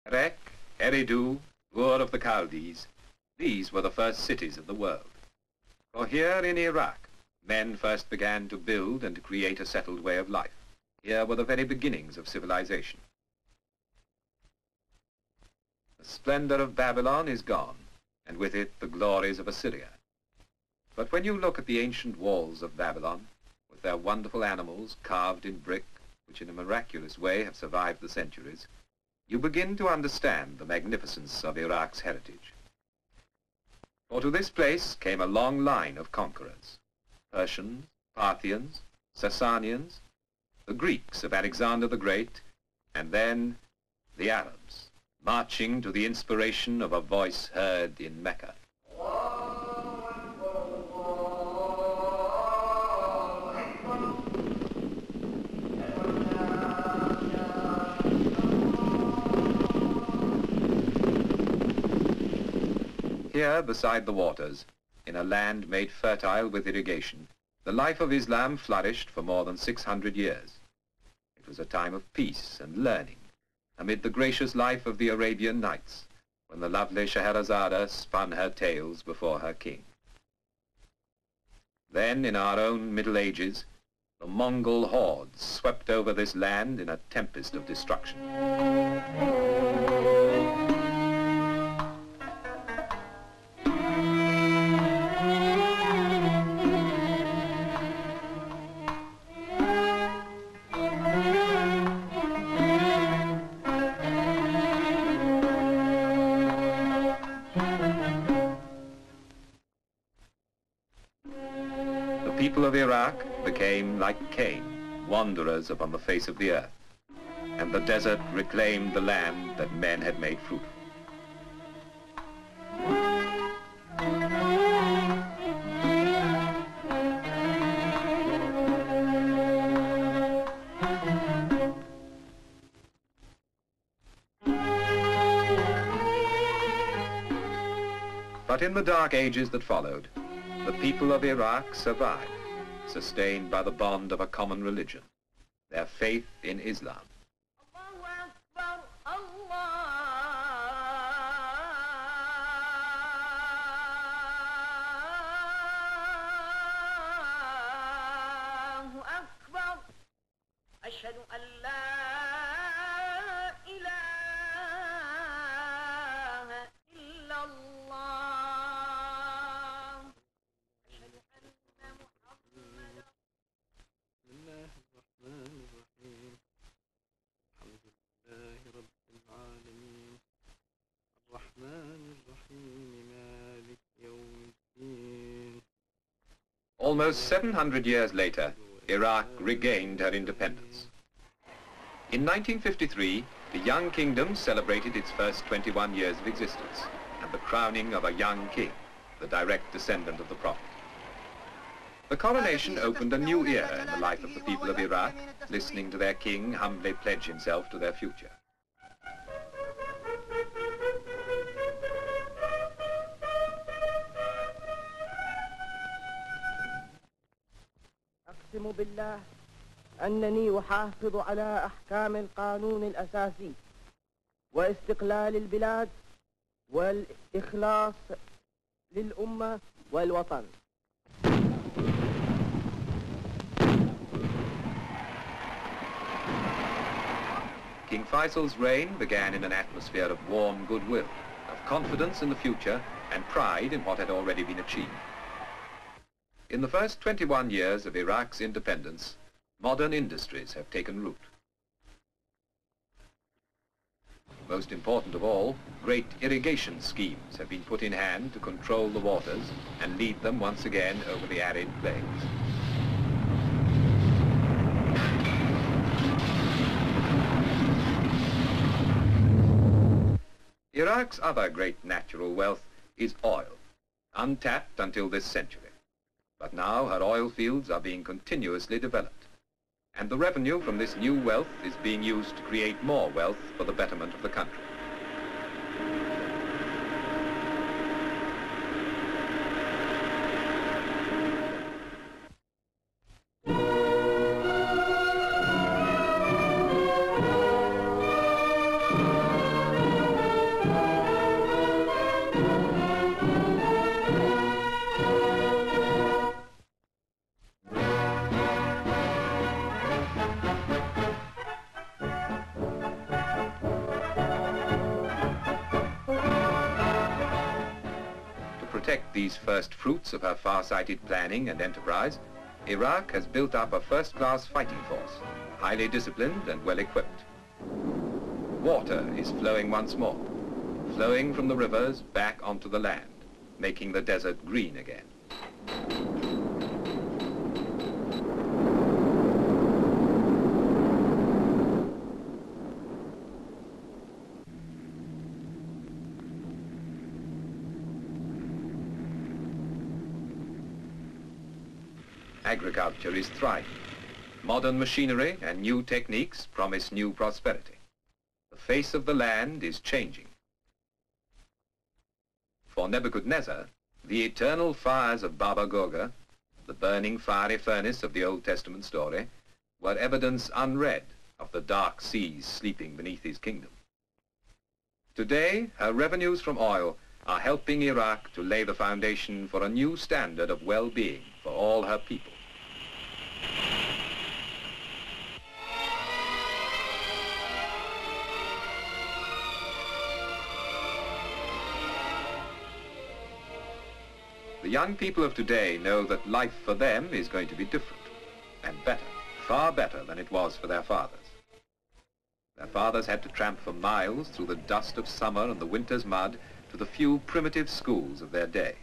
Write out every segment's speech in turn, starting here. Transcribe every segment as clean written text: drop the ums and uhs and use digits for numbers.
Erech, Eridu, Ur of the Chaldees, these were the first cities of the world. For here in Iraq, men first began to build and to create a settled way of life. Here were the very beginnings of civilization. The splendor of Babylon is gone, and with it the glories of Assyria. But when you look at the ancient walls of Babylon, with their wonderful animals carved in brick, which in a miraculous way have survived the centuries, you begin to understand the magnificence of Iraq's heritage. For to this place came a long line of conquerors: Persians, Parthians, Sasanians, the Greeks of Alexander the Great, and then the Arabs, marching to the inspiration of a voice heard in Mecca. Here, beside the waters, in a land made fertile with irrigation, the life of Islam flourished for more than 600 years. It was a time of peace and learning, amid the gracious life of the Arabian Nights, when the lovely Scheherazade spun her tales before her king. Then, in our own Middle Ages, the Mongol hordes swept over this land in a tempest of destruction. The people of Iraq became like Cain, wanderers upon the face of the earth, and the desert reclaimed the land that men had made fruitful. But in the dark ages that followed, the people of Iraq survived, sustained by the bond of a common religion, their faith in Islam. Almost 700 years later, Iraq regained her independence. In 1953, the young kingdom celebrated its first 21 years of existence, and the crowning of a young king, the direct descendant of the Prophet. The coronation opened a new era in the life of the people of Iraq, listening to their king humbly pledge himself to their future. أقسم بالله أنني أحافظ على أحكام القانون الأساسي واستقلال البلاد والإخلاص للأمة والوطن. King Faisal's reign began in an atmosphere of warm goodwill, of confidence in the future and pride in what had already been achieved. In the first 21 years of Iraq's independence, modern industries have taken root. Most important of all, great irrigation schemes have been put in hand to control the waters and lead them once again over the arid plains. Iraq's other great natural wealth is oil, untapped until this century. But now her oil fields are being continuously developed, and the revenue from this new wealth is being used to create more wealth for the betterment of the country. protect these first fruits of her far-sighted planning and enterprise, Iraq has built up a first-class fighting force, highly disciplined and well-equipped. Water is flowing once more, flowing from the rivers back onto the land, making the desert green again. Agriculture is thriving. Modern machinery and new techniques promise new prosperity. The face of the land is changing. For Nebuchadnezzar, the eternal fires of Baba Goga, the burning fiery furnace of the Old Testament story, were evidence unread of the dark seas sleeping beneath his kingdom. Today, her revenues from oil are helping Iraq to lay the foundation for a new standard of well-being for all her people. The young people of today know that life for them is going to be different and better, far better than it was for their fathers. Their fathers had to tramp for miles through the dust of summer and the winter's mud to the few primitive schools of their day.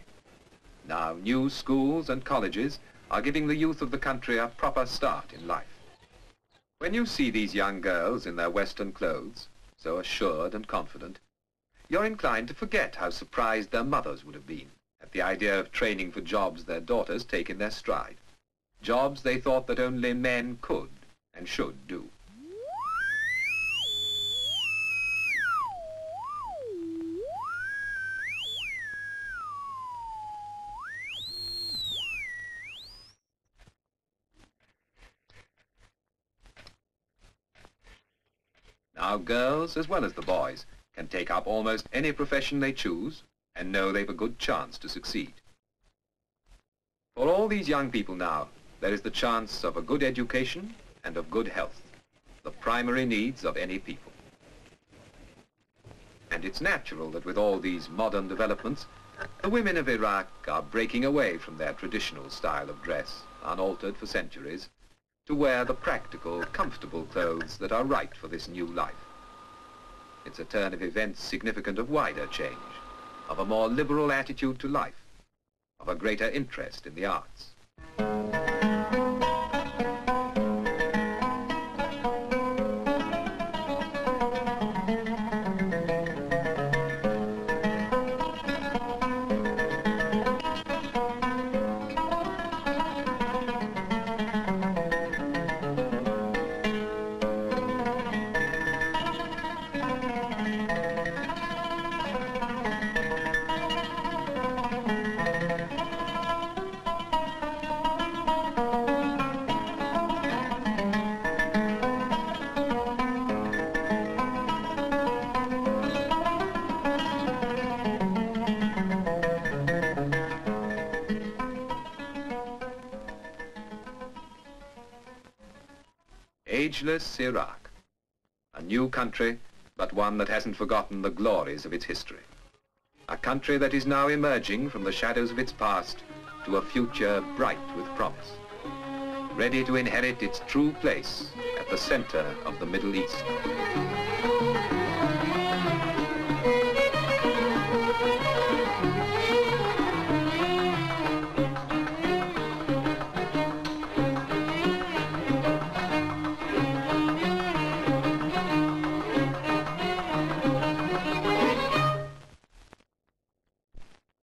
Now new schools and colleges are giving the youth of the country a proper start in life. When you see these young girls in their Western clothes, so assured and confident, you're inclined to forget how surprised their mothers would have been at the idea of training for jobs their daughters take in their stride, jobs they thought that only men could and should do. Now girls, as well as the boys, can take up almost any profession they choose and know they've a good chance to succeed. For all these young people now, there is the chance of a good education and of good health, the primary needs of any people. And it's natural that with all these modern developments, the women of Iraq are breaking away from their traditional style of dress, unaltered for centuries, to wear the practical, comfortable clothes that are right for this new life. It's a turn of events significant of wider change, of a more liberal attitude to life, of a greater interest in the arts. Ageless Iraq, a new country, but one that hasn't forgotten the glories of its history. A country that is now emerging from the shadows of its past to a future bright with promise, ready to inherit its true place at the center of the Middle East.